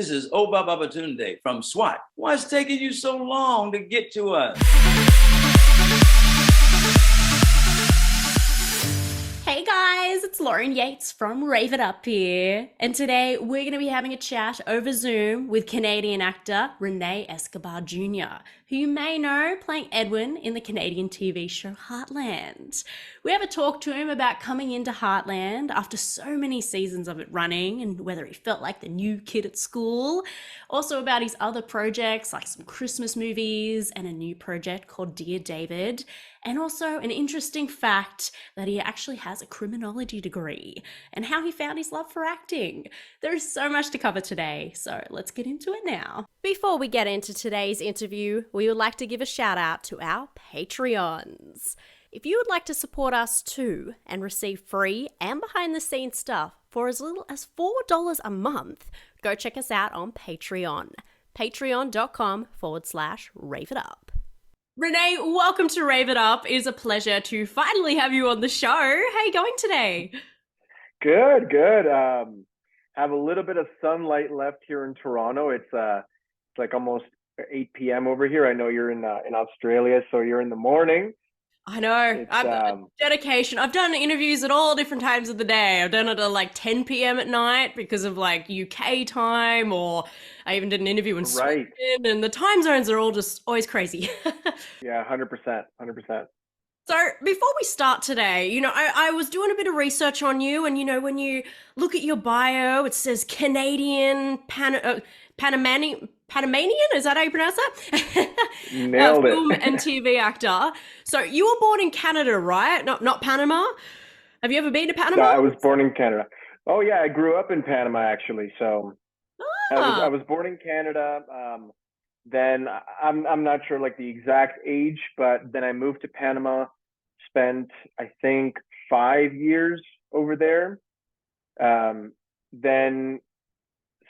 This is Oba Babatunde from SWAT. Why's it taking you so long to get to us? Hey guys, it's Lauren Yates from Rave It Up here, and today we're going to be having a chat over Zoom with Canadian actor René Escobar Jr., who you may know playing Edwin in the Canadian TV show Heartland. We have a talk to him about coming into Heartland after so many seasons of it running and whether he felt like the new kid at school. Also about his other projects like some Christmas movies and a new project called Dear David. And also an interesting fact that he actually has a criminology degree and how he found his love for acting. There is so much to cover today, so let's get into it now. Before we get into today's interview, we would like to give a shout out to our Patreons. If you would like to support us too and receive free and behind the scenes stuff for as little as $4 a month, go check us out on Patreon. Patreon.com/Rave It Up. René, welcome to Rave It Up. It is a pleasure to finally have you on the show. How are you going today? Good. Have a little bit of sunlight left here in Toronto. It's like almost 8 p.m. over here. I know you're in Australia, so you're in the morning. I know. Dedication. I've done interviews at all different times of the day. I've done it at like 10 p.m. at night because of like UK time, or I even did an interview in Sweden, and the time zones are all just always crazy. Yeah, 100%. So before we start today, I was doing a bit of research on you, and when you look at your bio, it says Canadian Panamanian, is that how you pronounce that? Nailed it. Film and TV actor. So you were born in Canada, right? Not Panama? Have you ever been to Panama? No, I was born in Canada. Oh yeah, I grew up in Panama actually. So I was born in Canada. Then I'm not sure like the exact age, but then I moved to Panama, spent I think 5 years over there.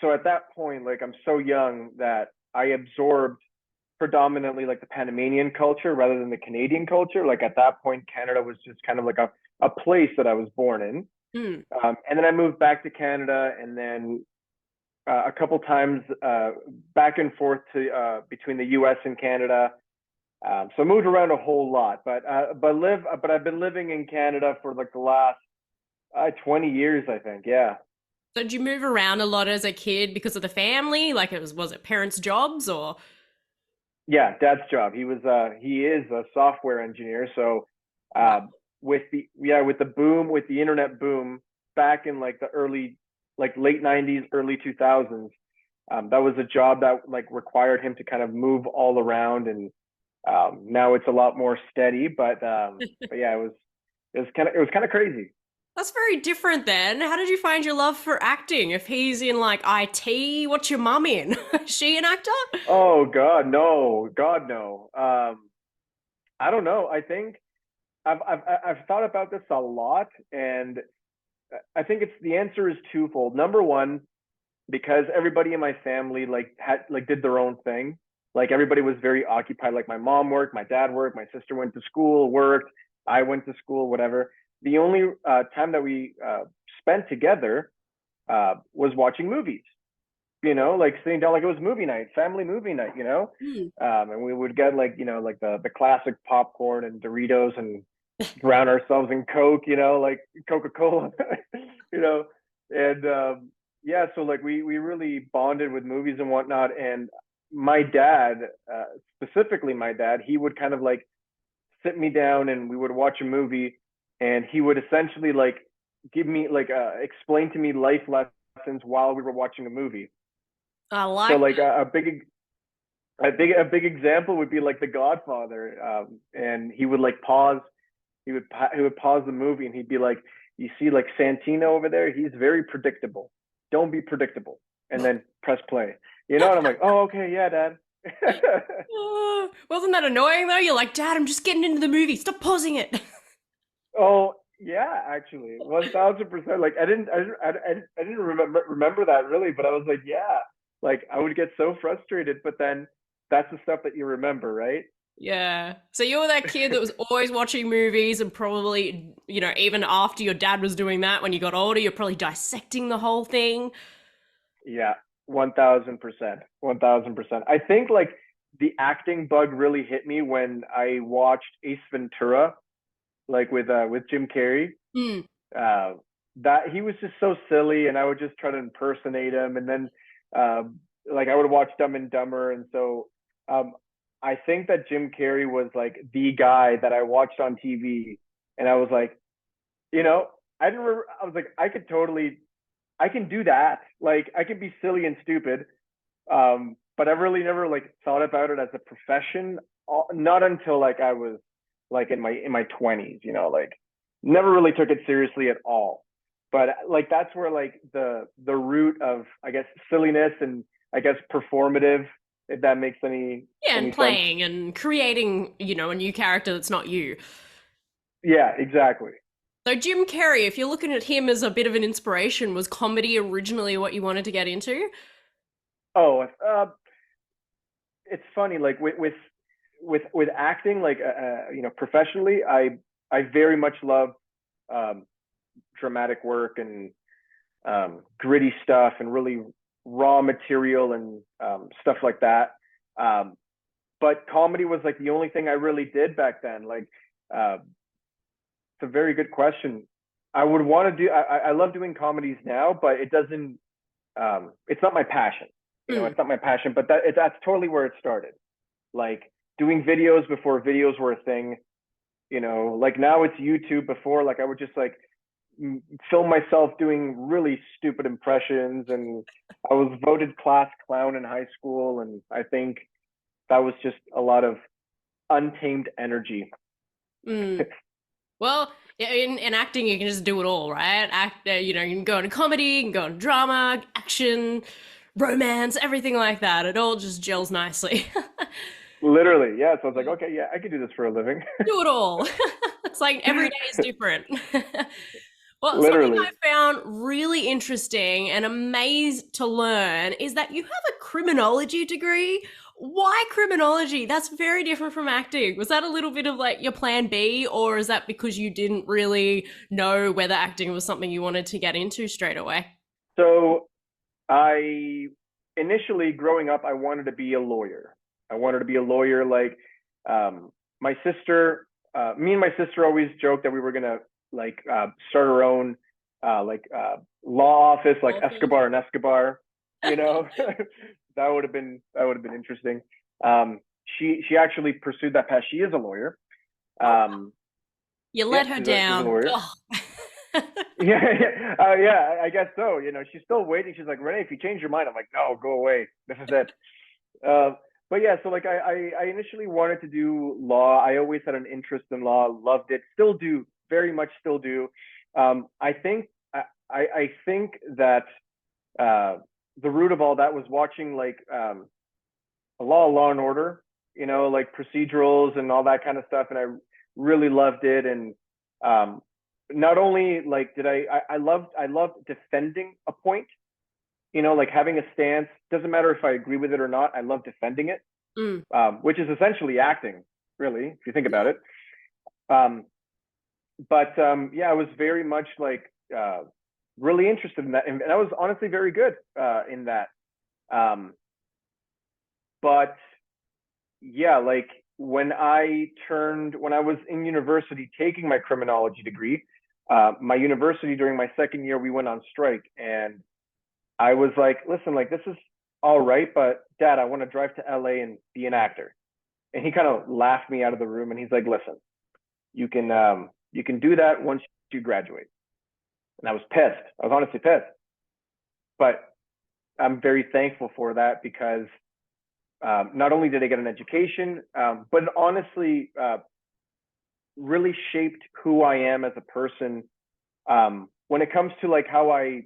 So at that point, like I'm so young that I absorbed predominantly like the Panamanian culture rather than the Canadian culture. Like at that point, Canada was just kind of like a place that I was born in. And then I moved back to Canada, and then a couple times back and forth to between the US and Canada. So I moved around a whole lot, but I've been living in Canada for like the last 20 years, I think. Yeah. So did you move around a lot as a kid because of the family? Like was it parents' jobs or? Yeah, dad's job. He is a software engineer. So with the internet boom back in like the late 90s, early 2000s, that was a job that like required him to kind of move all around, and now it's a lot more steady, but yeah, it was kind of crazy. That's very different then. How did you find your love for acting? If he's in like IT, what's your mum in? Is she an actor? Oh God, no. I don't know. I think I've thought about this a lot, and I think the answer is twofold. Number one, because everybody in my family did their own thing. Like everybody was very occupied. Like my mom worked, my dad worked, my sister went to school, worked, I went to school, whatever. The only time that we spent together was watching movies, like sitting down, like it was movie night, family movie night, and we would get like the classic popcorn and Doritos and drown ourselves in Coke, like Coca-Cola, and yeah, so like we really bonded with movies and whatnot. And my dad, specifically my dad, he would kind of like sit me down and we would watch a movie, and he would essentially like give me like explain to me life lessons while we were watching a movie. I like so like a big example would be like The Godfather, and he would like pause. He would pause the movie, and he'd be like, "You see, like Santino over there, he's very predictable. Don't be predictable." And then press play. And I'm like, "Oh, okay, yeah, Dad." Wasn't that annoying though? You're like, "Dad, I'm just getting into the movie. Stop pausing it." Oh yeah, actually, 1000%. Like I didn't remember that really, but I was like, yeah, like I would get so frustrated, but then that's the stuff that you remember, right? Yeah. So you were that kid that was always watching movies, and probably, even after your dad was doing that, when you got older, you're probably dissecting the whole thing. Yeah, 1000%. 1000%. I think like the acting bug really hit me when I watched Ace Ventura, like with Jim Carrey. Mm. Uh, that he was just so silly, and I would just try to impersonate him. And then, like I would watch Dumb and Dumber, and so um, I think that Jim Carrey was like the guy that I watched on TV, and I was like, you know, I didn't. Remember, I was like, I can do that. Like I can be silly and stupid, but I really never like thought about it as a profession. Not until like I was like in my 20s, you know, like never really took it seriously at all. But like that's where like the root of I guess silliness and I guess performative, if that makes Yeah, and any sense. playing and creating, a new character that's not you. Yeah, exactly. So Jim Carrey, if you're looking at him as a bit of an inspiration, was comedy originally what you wanted to get into? Oh, it's funny like with acting like you know professionally I very much love um dramatic work and gritty stuff and really raw material and stuff like that. um but comedy was like the only thing I really did back then. Like uh it's a very good question. I would want to do I love doing comedies now, but it doesn't it's not my passion. You know, Mm. it's not my passion, but that's totally where it started. Like doing videos before videos were a thing. You know, like now it's YouTube. Before, like I would just like film myself doing really stupid impressions, and I was voted class clown in high school, and I think that was just a lot of untamed energy. Mm. Well, yeah, in acting, you can just do it all, right? You can go into comedy, you can go into drama, action, romance, everything like that. It all just gels nicely. Literally, yeah. So I was like, okay, yeah, I could do this for a living. Do it all. It's like every day is different. Well, something Literally. I found really interesting and amazed to learn is that you have a criminology degree. Why criminology? That's very different from acting. Was that a little bit of like your plan B, or is that because you didn't really know whether acting was something you wanted to get into straight away? So I initially growing up, I wanted to be a lawyer. I wanted to be a lawyer. Like my sister, me and my sister always joked that we were gonna like start our own law office, like Awful. Escobar and Escobar. You know, that would have been interesting. Um, she actually pursued that path. She is a lawyer. Um, You yeah, let her she's a down. lawyer. Ugh. Yeah, yeah, yeah. I guess so. You know, she's still waiting. She's like, Renee, if you change your mind, I'm like, no, go away. This is it. But yeah, so like I initially wanted to do law. I always had an interest in law, loved it, still do, very much still do. I think I think that uh, the root of all that was watching like Law and Order, you know, like procedurals and all that kind of stuff, and I really loved it. And um, not only like did I loved defending a point, you know, like having a stance. Doesn't matter if I agree with it or not. I love defending it, Mm. which is essentially acting, really, if you think about it. Um, but yeah, I was very much like really interested in that, and I was honestly very good in that. Um, but yeah, like when I was in university taking my criminology degree, my university during my second year, we went on strike, and I was like, listen, like this is all right, but Dad, I want to drive to LA and be an actor. And he kind of laughed me out of the room, and he's like, listen, you can do that once you graduate. And I was pissed. I was honestly pissed. But I'm very thankful for that because not only did I get an education, but it honestly really shaped who I am as a person. When it comes to like how I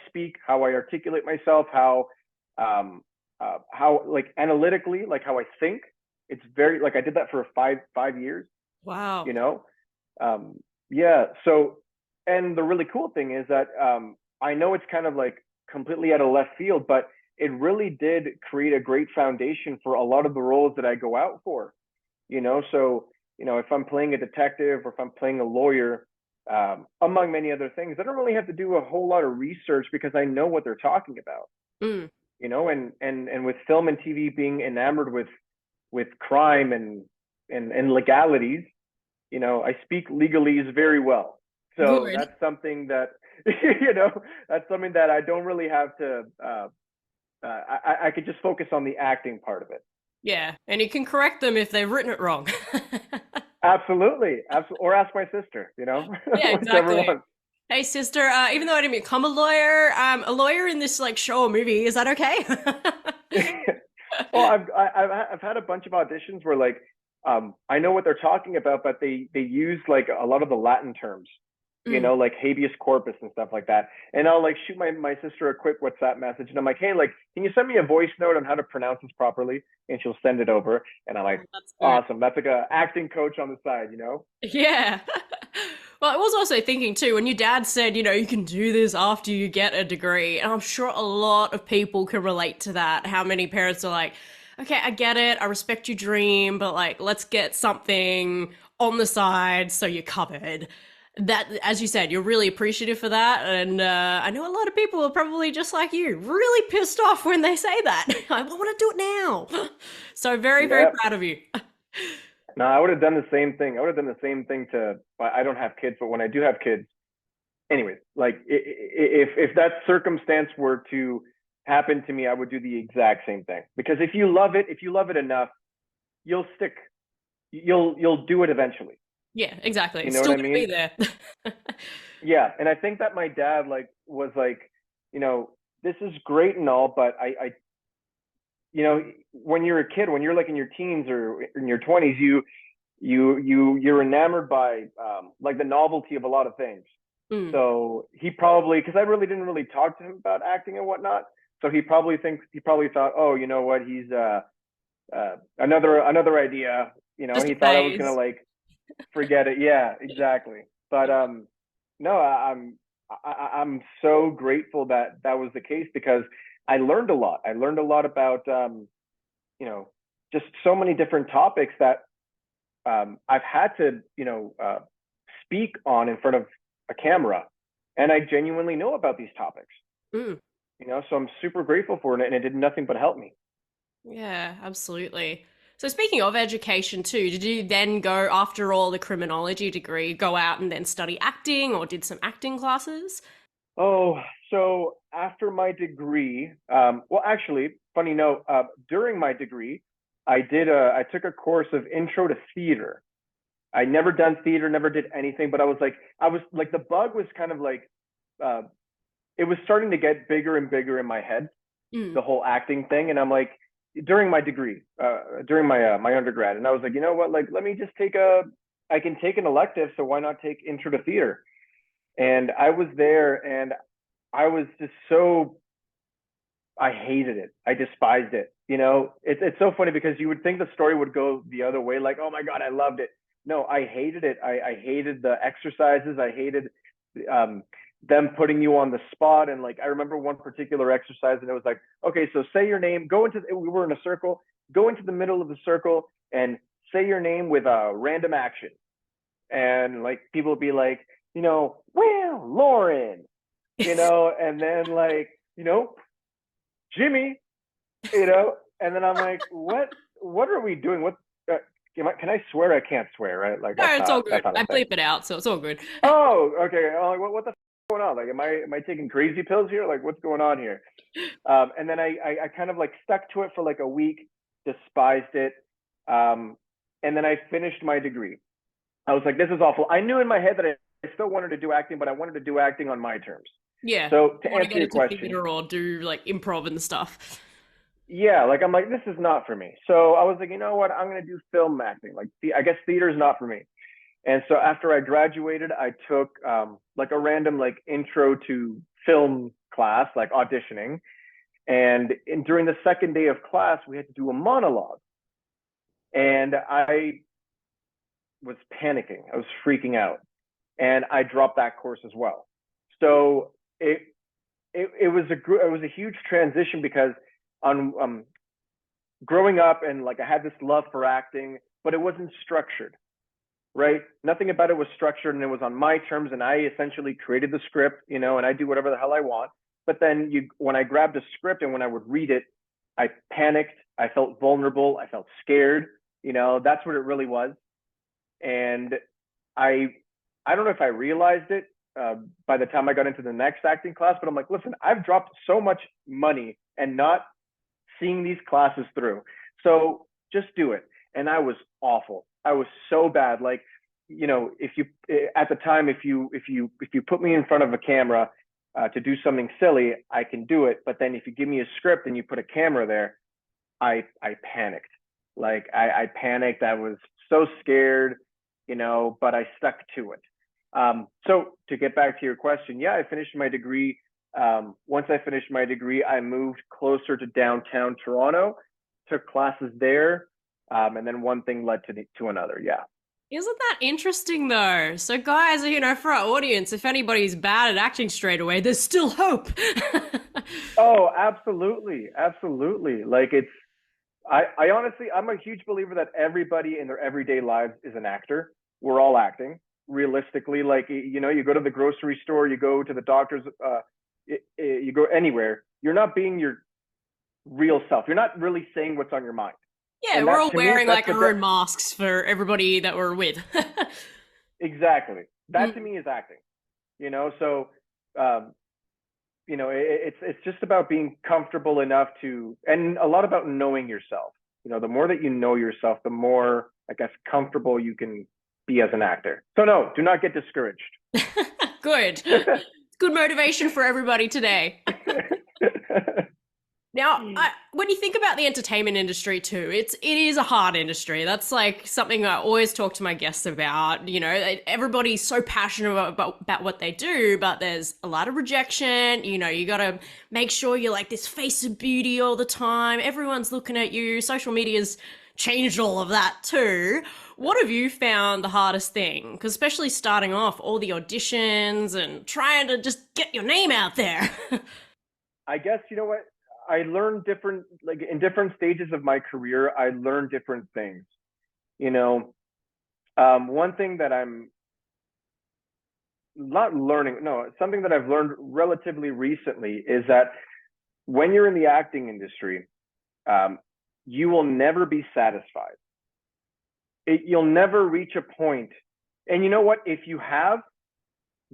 speak, how I articulate myself, how like analytically, like how I think. It's very like I did that for five years, Wow. you know. Um, yeah. So, and the really cool thing is that I know it's kind of like completely out of left field, but it really did create a great foundation for a lot of the roles that I go out for. You know, so you know if I'm playing a detective or if I'm playing a lawyer, among many other things, I don't really have to do a whole lot of research because I know what they're talking about. Mm. you know, and with film and TV being enamored with crime and legalities, you know, I speak legalese very well. So Good. that's something that, you know, that's something that I don't really have to, I could just focus on the acting part of it. Yeah, and you can correct them if they've written it wrong. Absolutely. Absolutely. Or ask my sister, you know, Yeah, whichever exactly. one. Hey, sister. Even though I didn't become a lawyer in this like show or movie, is that okay? Well, I've had a bunch of auditions where like I know what they're talking about, but they use like a lot of the Latin terms, you Mm. know, like habeas corpus and stuff like that. And I'll like shoot my sister a quick WhatsApp message, and I'm like, hey, like, can you send me a voice note on how to pronounce this properly? And she'll send it over, and I'm like, Oh, that's good. awesome. That's like a acting coach on the side, you know? Yeah. Well, I was also thinking too, when your dad said, you can do this after you get a degree, and I'm sure a lot of people can relate to that. How many parents are like, okay, I get it, I respect your dream, but like, let's get something on the side so you're covered. That, as you said, you're really appreciative for that, and I know a lot of people are probably just like you, really pissed off when they say that. I want to do it now. So very, very Yep. proud of you. No, I would have done the same thing. I would have done the same thing to. I don't have kids, but when I do have kids, anyways, like if that circumstance were to happen to me, I would do the exact same thing. Because if you love it enough, you'll stick. You'll do it eventually. Yeah, exactly. You It's know what still I gonna be mean? there. Yeah, and I think that my dad like was like, you know, this is great and all, but you know, when you're a kid, when you're like in your teens or in your 20s, you're enamored by like the novelty of a lot of things. Mm. So he probably, because I really didn't really talk to him about acting and whatnot. So he probably thought, oh, you know what, he's another idea. You know, Just a he thought I was gonna phase. like forget it. Yeah, exactly. But no, I'm so grateful that that was the case because I learned a lot. I learned a lot about you know, just so many different topics that I've had to, you know, speak on in front of a camera, and I genuinely know about these topics. Mm. You know, so I'm super grateful for it, and it did nothing but help me. Yeah, absolutely. So speaking of education too, did you then go after all the criminology degree, go out and then study acting or did some acting classes? Oh, so after my degree, well, actually, funny note, during my degree, I took a course of intro to theater. I never done theater, never did anything, but I was like, the bug was kind of like, uh, it was starting to get bigger and bigger in my head, Mm. the whole acting thing. And I'm like, during my degree, during my undergrad, and I was like, you know what, like, let me just I can take an elective, so why not take intro to theater? And I was there, and I was just so, I hated it. I despised it. You know, it's so funny because you would think the story would go the other way, like, oh my God, I loved it. No, I hated it. I hated the exercises. I hated um, them putting you on the spot. And like, I remember one particular exercise, and it was like, okay, so say your name, we were in a circle, go into the middle of the circle and say your name with a random action. And like, people would be like, you know, well, Lauren, you know, and then like, you know, Jimmy, you know, and then I'm like, what are we doing? What can I swear? I can't swear, right? Like No, it's all that's good. not a I thing. bleep it out, so it's all good. Oh, okay. I'm like, what the going on? Like, am I taking crazy pills here? Like, what's going on here? And then I kind of like stuck to it for like a week, despised it, um, and then I finished my degree. I was like, this is awful. I knew in my head that I still wanted to do acting, but I wanted to do acting on my terms. Yeah. So to You want to answer get your into question, theater or do like improv and stuff. yeah, like I'm like, this is not for me. So I was like, you know what? I'm gonna do film acting. Like, I guess theater is not for me. And so after I graduated, I took like a random like intro to film class, like auditioning. During the second day of class, we had to do a monologue, and I was panicking. I was freaking out, and I dropped that course as well. So it was a huge transition because on growing up, and like I had this love for acting, but it wasn't structured, right? Nothing about it was structured, and it was on my terms, and I essentially created the script, you know, and I do whatever the hell I want. But then when I grabbed a script and when I would read it, I panicked. I felt vulnerable. I felt scared. That's what it really was. And I don't know if I realized it by the time I got into the next acting class, but I'm like, listen, I've dropped so much money and not seeing these classes through. So just do it. And I was awful. I was so bad. Like, if you at the time, if you put me in front of a camera to do something silly, I can do it. But then if you give me a script and you put a camera there, I panicked. Like I panicked. I was so scared, but I stuck to it. So to get back to your question, yeah, I finished my degree. Once I finished my degree, I moved closer to downtown Toronto, took classes there, and then one thing led to another. Yeah. Isn't that interesting though? So guys, for our audience, if anybody's bad at acting straight away, there's still hope. Oh, absolutely. Absolutely. Like I honestly, I'm a huge believer that everybody in their everyday lives is an actor. We're all acting realistically. Like, you go to the grocery store, you go to the doctor's, you go anywhere, you're not being your real self. You're not really saying what's on your mind. Yeah, And we're all wearing like our own masks for everybody that we're with. Exactly. That to me is acting. So it's just about being comfortable enough and a lot about knowing yourself. The more that you know yourself, the more, I guess, comfortable you can be as an actor. So no, do not get discouraged. Good. Good motivation for everybody today. Now, when you think about the entertainment industry too, it is a hard industry. That's like something I always talk to my guests about. Everybody's so passionate about what they do, but there's a lot of rejection. You got to make sure you're like this face of beauty all the time. Everyone's looking at you. Social media's changed all of that too. What have you found the hardest thing? Because especially starting off, all the auditions and trying to just get your name out there. I guess, what? I learned in different stages of my career, I learned different things. One thing that I'm not learning, no, something that I've learned relatively recently is that when you're in the acting industry, you will never be satisfied. You'll never reach a point. And you know what? If you have,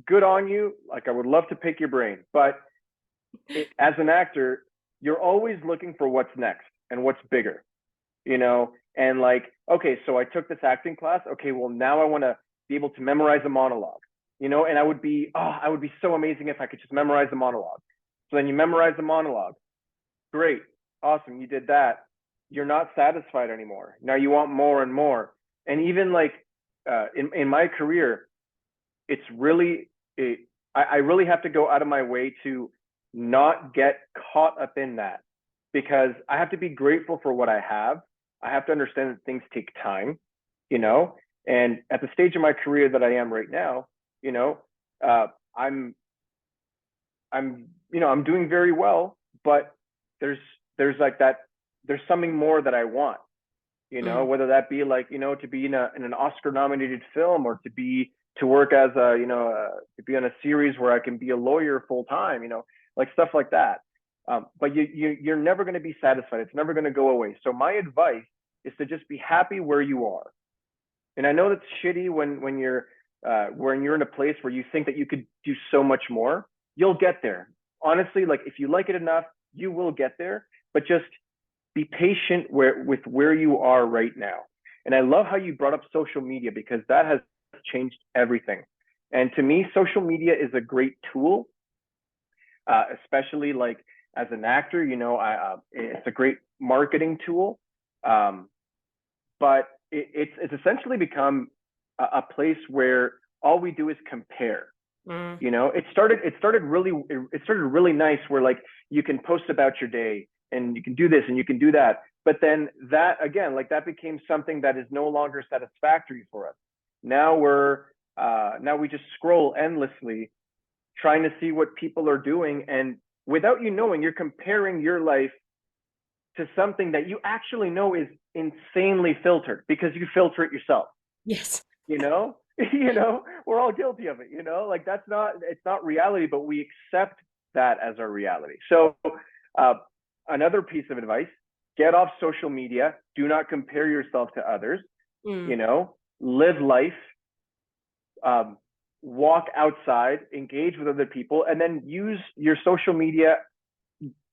good on you. Like, I would love to pick your brain, but as an actor, you're always looking for what's next and what's bigger, and like, okay, so I took this acting class. Okay, well, now I want to be able to memorize a monologue, and I would be so amazing if I could just memorize the monologue. So then you memorize the monologue. Great. Awesome. You did that. You're not satisfied anymore. Now you want more and more. And even like in my career, it's really, I really have to go out of my way to not get caught up in that, because I have to be grateful for what I have. I have to understand that things take time, and at the stage of my career that I am right now, I'm doing very well, but there's like that, there's something more that I want, whether that be like, to be in an Oscar nominated film, or to work as to be on a series where I can be a lawyer full time, like stuff like that. But you're never going to be satisfied. It's never going to go away. So my advice is to just be happy where you are. And I know that's shitty when you're in a place where you think that you could do so much more. You'll get there. Honestly, like, if you like it enough, you will get there. But just be patient with where you are right now. And I love how you brought up social media, because that has changed everything. And to me, social media is a great tool. Especially like as an actor, it's a great marketing tool. But it's essentially become a place where all we do is compare. It started really nice, where like you can post about your day and you can do this and you can do that. But then that, again, like, that became something that is no longer satisfactory for us. Now we just scroll endlessly, trying to see what people are doing, and without you knowing, you're comparing your life to something that you actually know is insanely filtered, because you filter it yourself. Yes. We're all guilty of it, like, it's not reality, but we accept that as our reality. So another piece of advice, get off social media. Do not compare yourself to others. You know, live life, walk outside, engage with other people, and then use your social media.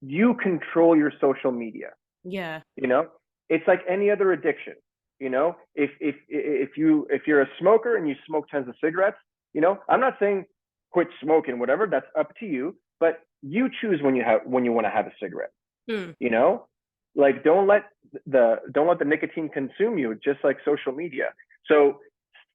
You control your social media. Yeah. You know, it's like any other addiction. You know, if you're a smoker and you smoke tons of cigarettes, you know, I'm not saying quit smoking, whatever, that's up to you, but you choose when you want to have a cigarette. You know, like don't let the nicotine consume you, just like social media. So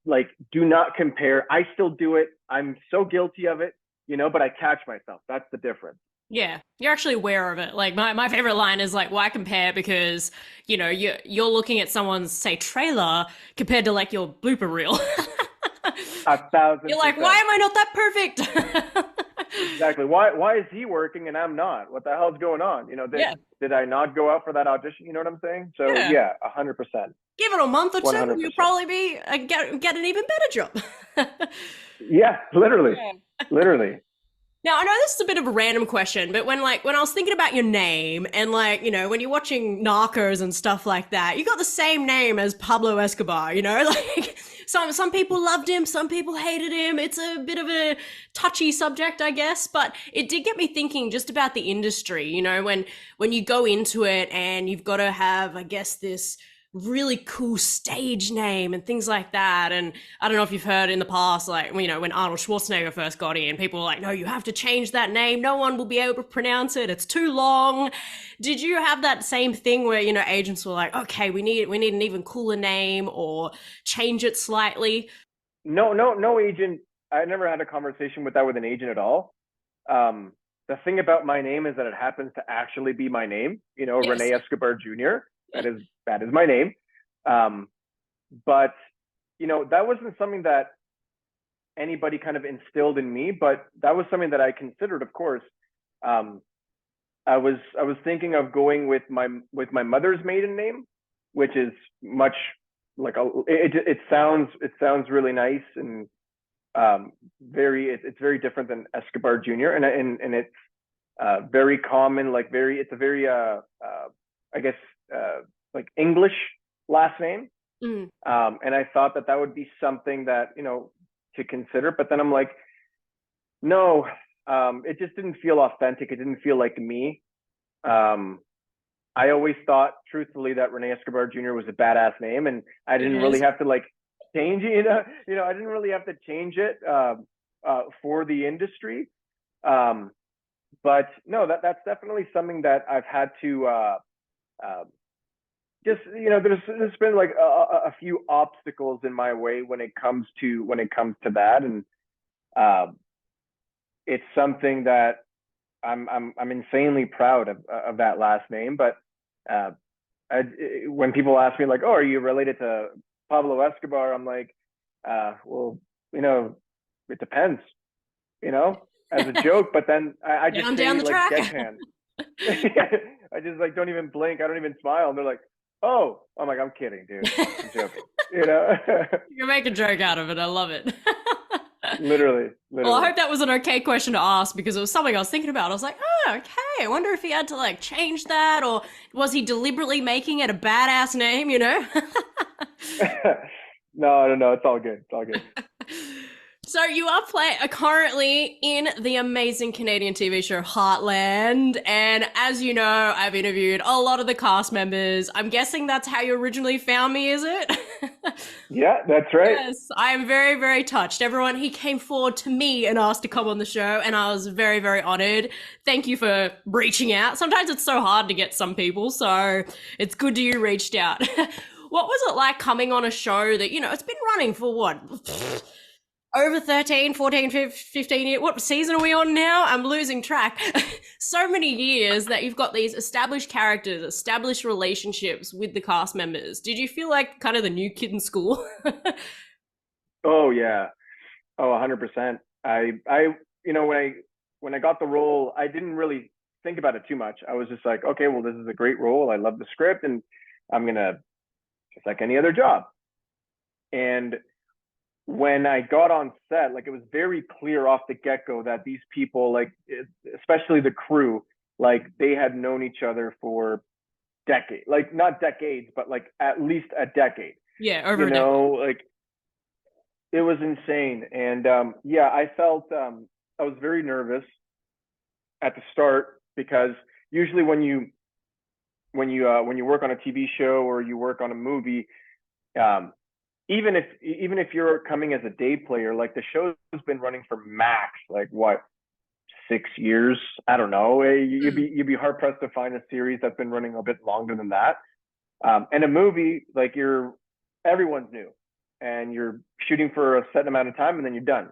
like, do not compare. I still do it. I'm so guilty of it, you know, but I catch myself. That's the difference. Yeah, you're actually aware of it. Like my favorite line is like, why compare? Because, you know, you're looking at someone's, say, trailer compared to like your blooper reel. 1,000%. You're like, why am I not that perfect? Exactly. Why is he working and I'm not? What the hell's going on? You know, did I not go out for that audition? You know what I'm saying? So yeah, 100%. Give it a month or two, 100%. and you'll probably be get an even better job. Yeah, literally, literally. Now, I know this is a bit of a random question, but when I was thinking about your name and like, you know, when you're watching Narcos and stuff like that, you got the same name as Pablo Escobar, you know? Like some people loved him, some people hated him. It's a bit of a touchy subject, I guess, but it did get me thinking just about the industry, you know, when you go into it and you've got to have, I guess, this really cool stage name and things like that. And I don't know if you've heard in the past, like, you know, when Arnold Schwarzenegger first got in, people were like, no, you have to change that name. No one will be able to pronounce it. It's too long. Did you have that same thing where, you know, agents were like, okay, we need an even cooler name or change it slightly? No agent. I never had a conversation with an agent at all. The thing about my name is that it happens to actually be my name, you know, Yes. René Escobar Jr. That is my name. But, you know, that wasn't something that anybody kind of instilled in me, but that was something that I considered, of course. I was thinking of going with my mother's maiden name, which is much like it sounds really nice and it's very different than Escobar Jr. and it's very common, like it's a very I guess like English last name. And I thought that would be something that, you know, to consider, but then I'm like, no, it just didn't feel authentic. It didn't feel like me. I always thought, truthfully, that René Escobar Jr. was a badass name, and I didn't really have to like change it. You know, I didn't really have to change it for the industry. But no, that's definitely something that I've had to just, you know, there's been like a few obstacles in my way when it comes to that, and it's something that I'm insanely proud of that last name. But when people ask me like, oh, are you related to Pablo Escobar? I'm like, well, you know, it depends, you know, as a joke. But then I just say down the like track. deadpan. I just like don't even blink. I don't even smile. And they're like, oh, I'm like, I'm kidding, dude. I'm joking. You know, You make a joke out of it. I love it. literally. Well, I hope that was an okay question to ask because it was something I was thinking about. I was like, oh, okay. I wonder if he had to like change that or was he deliberately making it a badass name, you know? No. It's all good. It's all good. So you are currently in the amazing Canadian TV show Heartland, and as you know, I've interviewed a lot of the cast members. I'm guessing that's how you originally found me, is it? Yeah, that's right. Yes, I am very, very touched. Everyone, he came forward to me and asked to come on the show, and I was very, very honored. Thank you for reaching out. Sometimes it's so hard to get some people, so it's good to you reached out. What was it like coming on a show that, you know, it's been running for what? Over 13, 14, 15 years. What season are we on now? I'm losing track. So many years that you've got these established characters, established relationships with the cast members. Did you feel like kind of the new kid in school? Oh yeah. Oh, 100%. You know, when I got the role, I didn't really think about it too much. I was just like, okay, well, this is a great role. I love the script, and I'm gonna just like any other job. And when I got on set, like it was very clear off the get-go that these people, like especially the crew, like they had known each other for decades, like not decades, but like at least a decade. Yeah, over You a decade. know, like it was insane. And yeah, I felt I was very nervous at the start because usually when you work on a TV show or you work on a movie, um, even if you're coming as a day player, like the show's been running for max like what 6 years. I don't know. You'd be hard pressed to find a series that's been running a bit longer than that. And a movie, like everyone's new, and you're shooting for a set amount of time, and then you're done.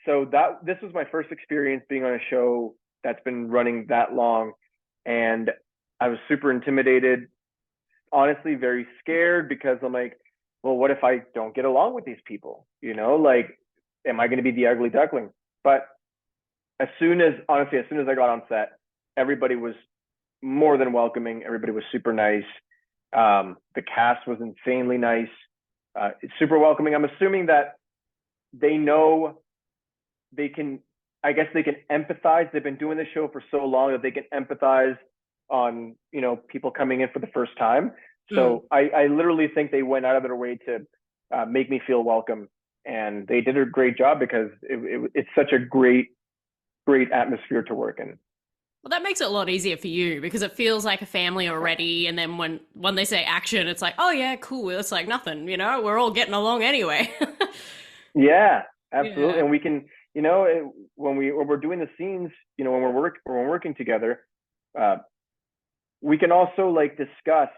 So this was my first experience being on a show that's been running that long, and I was super intimidated, honestly, very scared because I'm like, well, what if I don't get along with these people? You know, like, am I going to be the ugly duckling? But honestly, as soon as I got on set, everybody was more than welcoming. Everybody was super nice. The cast was insanely nice. It's super welcoming. I'm assuming that they know they can, I guess they can empathize. They've been doing this show for so long that they can empathize on, people coming in for the first time. So I literally think they went out of their way to make me feel welcome. And they did a great job because it's such a great atmosphere to work in. Well, that makes it a lot easier for you because it feels like a family already. And then when they say action, it's like, oh yeah, cool. It's like nothing, we're all getting along anyway. Yeah, absolutely. Yeah. And we can, when we're doing the scenes, when we're working together, uh, we can also like discuss,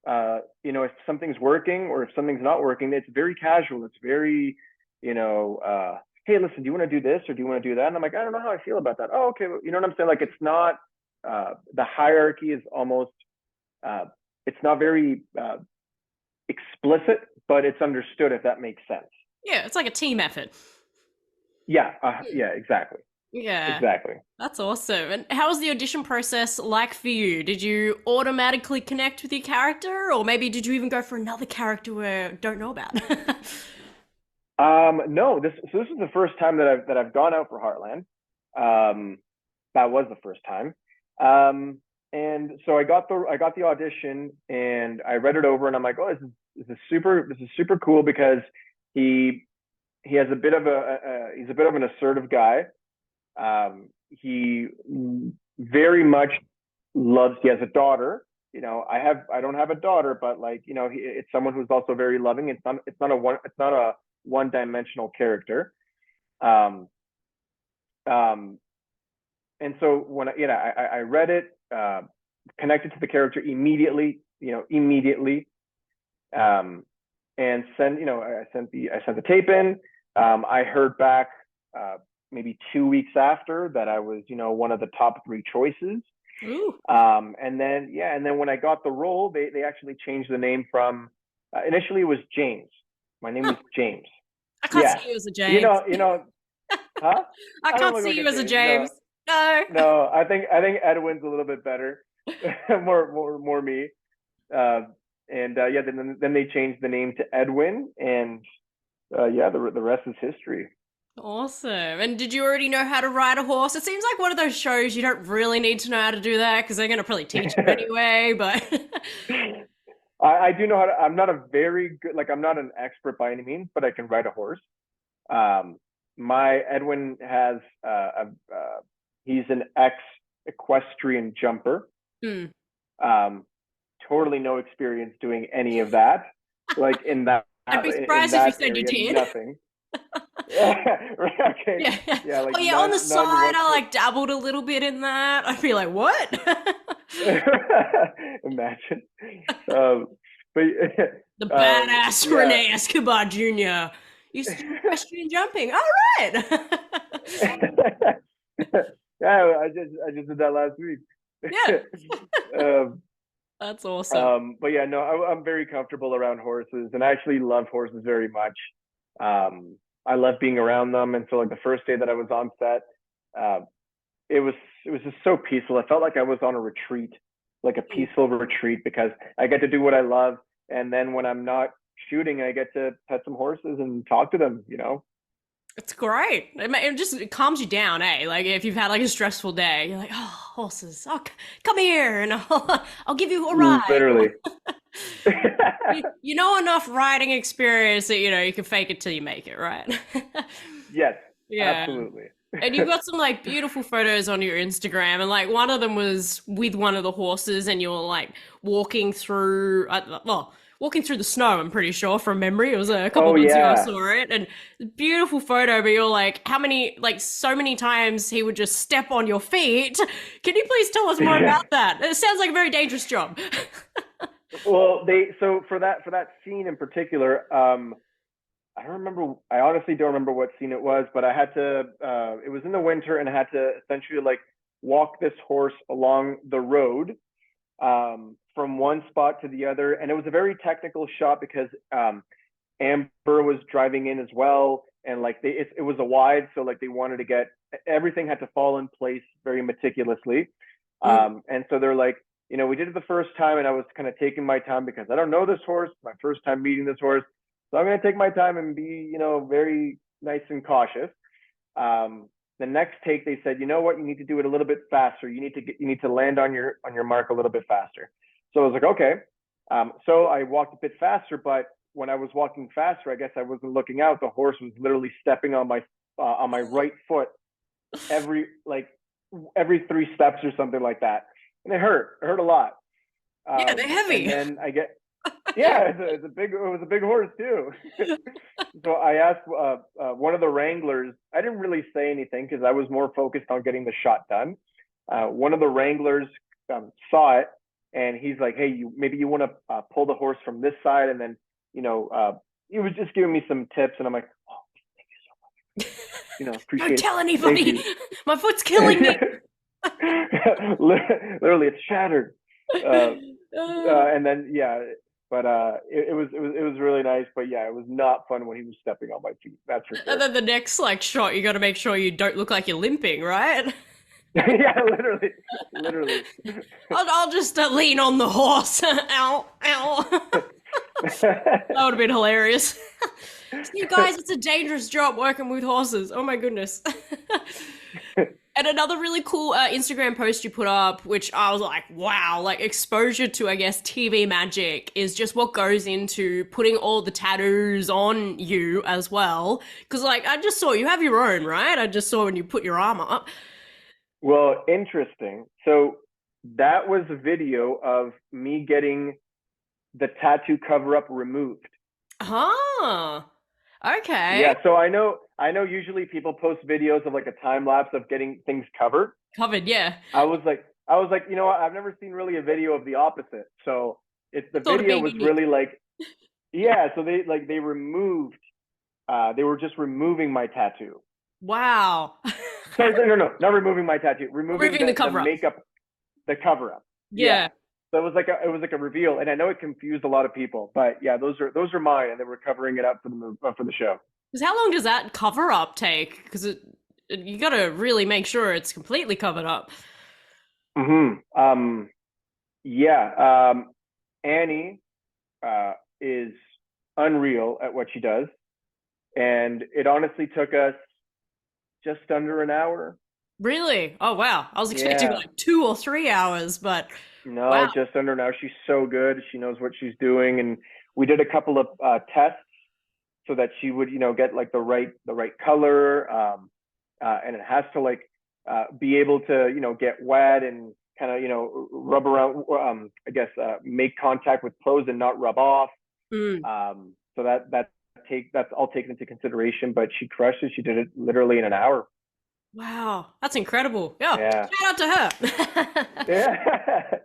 if something's working or if something's not working. It's very casual. It's very, hey, listen, do you want to do this or do you want to do that? And I'm like, I don't know how I feel about that. Oh, okay. Well, you know what I'm saying? Like, it's not, the hierarchy is almost, it's not very explicit, but it's understood, if that makes sense. Yeah, it's like a team effort. Yeah. Yeah, exactly. Yeah. Exactly. That's awesome. And how was the audition process like for you? Did you automatically connect with your character, or maybe did you even go for another character we don't know about? No, this is the first time that I've gone out for Heartland. That was the first time. And so I got the audition and I read it over and I'm like, oh, this is super cool because he has a bit of he's a bit of an assertive guy. He very much loves. He has a daughter. I don't have a daughter, but like, it's someone who's also very loving. It's not a one-dimensional character. Um, um, and so when I read it, connected to the character immediately, and I sent the tape in. I heard back maybe 2 weeks after that I was, one of the top 3 choices. Ooh. And then when I got the role, they actually changed the name from initially it was James. My name was James. I can't Yeah. see you as a James. Huh? I I don't can't look see like you a as a James. James. No. No. I think Edwin's a little bit better. more me. Yeah, then they changed the name to Edwin, and yeah, the rest is history. Awesome. And did you already know how to ride a horse? It seems like one of those shows you don't really need to know how to do that because they're going to probably teach you anyway, but I do know how to. I'm not a very good, like I'm not an expert by any means, but I can ride a horse. My Edwin has he's an ex equestrian jumper. Hmm. Totally no experience doing any of that. Like in that I'd be in surprised if you that said you area, did. nothing. Okay. Yeah. Yeah, like Oh yeah, on the none side I whatsoever. like dabbled a little bit in that. I'd be like, what? Imagine. Um, but The badass yeah. René Escobar Jr. Used to do equestrian jumping. All right. Yeah, I just did that last week. Yeah, um, that's awesome. but yeah, no, I'm very comfortable around horses, and I actually love horses very much. I love being around them, and so like the first day that I was on set, uh, it was just so peaceful. I felt like I was on a retreat, like a peaceful retreat, because I get to do what I love, and then when I'm not shooting, I get to pet some horses and talk to them, you know? It's great. It calms you down, eh? Like if you've had like a stressful day, you're like, oh, horses, oh, come here, and I'll give you a ride. Literally. You know enough riding experience that you can fake it till you make it, right? Yes, Yeah. absolutely. And you've got some like beautiful photos on your Instagram, and like one of them was with one of the horses, and you were like walking through, walking through the snow. I'm pretty sure from memory, it was a couple Oh months ago I yeah. saw it, and beautiful photo. But you're like, how many, like, so many times he would just step on your feet. Can you please tell us more Yeah. about that? It sounds like a very dangerous job. Well, so for that scene in particular, I don't remember. I honestly don't remember what scene it was, but I had to. It was in the winter, and I had to essentially like walk this horse along the road from one spot to the other, and it was a very technical shot because Amber was driving in as well, and like it was a wide, so like they wanted to get everything had to fall in place very meticulously, Mm. and so they're like, we did it the first time, and I was kind of taking my time because I don't know this horse, my first time meeting this horse, so I'm going to take my time and be, very nice and cautious. The next take, they said, you know what, you need to do it a little bit faster. You need to land on your mark a little bit faster. So I was like, okay. So I walked a bit faster, but when I was walking faster, I guess I wasn't looking out. The horse was literally stepping on my right foot every 3 steps or something like that, and it hurt. It hurt a lot. Yeah, they're And heavy. then yeah, it was a big horse too. So I asked one of the wranglers. I didn't really say anything because I was more focused on getting the shot done. One of the wranglers saw it, and he's like, "Hey, maybe you want to pull the horse from this side," and then he was just giving me some tips, and I'm like, "Oh, thank you so much. Don't Appreciate it. tell Thank anybody. you." My foot's killing me. Literally, it's shattered. And then yeah, but it was really nice. But yeah, it was not fun when he was stepping on my feet. That's for And sure. then the next like shot, you got to make sure you don't look like you're limping, right? Yeah, literally, literally. I'll just lean on the horse. Ow, ow. That would have been hilarious. See, guys, it's a dangerous job working with horses. Oh my goodness. And another really cool Instagram post you put up, which I was like, wow, like exposure to, I guess, TV magic is just what goes into putting all the tattoos on you as well. Because, like, I just saw you have your own, right? I just saw when you put your arm up. Well, interesting. So that was a video of me getting the tattoo cover up removed. Huh. Okay. Yeah, so I know usually people post videos of like a time lapse of getting things covered. Covered, yeah. I was like, you know what? I've never seen really a video of the opposite. So it's the Thought of video being was unique. really like, yeah. So they removed, they were just removing my tattoo. Wow. Sorry, no, no, not removing my tattoo, removing Removing the the cover up. makeup, the cover up. Yeah. Yeah. So it was like a reveal, and I know it confused a lot of people, but yeah, those are mine, and they were covering it up for the show. Because how long does that cover up take? Because you got to really make sure it's completely covered up. Hmm. Yeah. Annie is unreal at what she does, and it honestly took us just under an hour. Really? Oh, wow. I was expecting Yeah. like 2 or 3 hours, but No, wow. just under an hour. She's so good. She knows what she's doing, and we did a couple of tests so that she would, get like the right color, and it has to like be able to, get wet and kind of, rub around. I guess make contact with clothes and not rub off. Mm. So that's all taken into consideration. But she crushed it. She did it literally in an hour. Wow. That's incredible. Yeah. Yeah. Shout out to her. Yeah.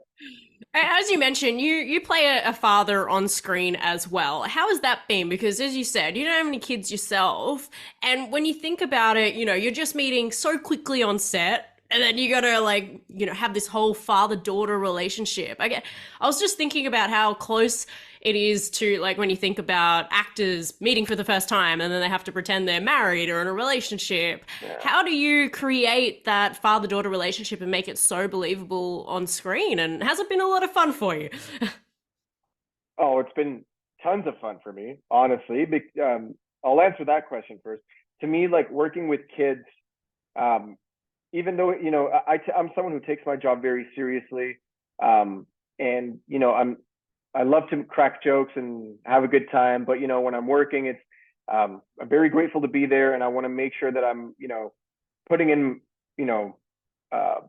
As you mentioned, you play a father on screen as well. How has that been? Because as you said, you don't have any kids yourself. And when you think about it, you're just meeting so quickly on set. And then you gotta like, have this whole father-daughter relationship. I was just thinking about how close it is to like when you think about actors meeting for the first time and then they have to pretend they're married or in a relationship. Yeah. How do you create that father-daughter relationship and make it so believable on screen? And has it been a lot of fun for you? Oh, it's been tons of fun for me, honestly. I'll answer that question first. To me, like working with kids, um, even though I'm someone who takes my job very seriously, and I love to crack jokes and have a good time. But when I'm working, it's I'm very grateful to be there, and I want to make sure that I'm putting in you know uh,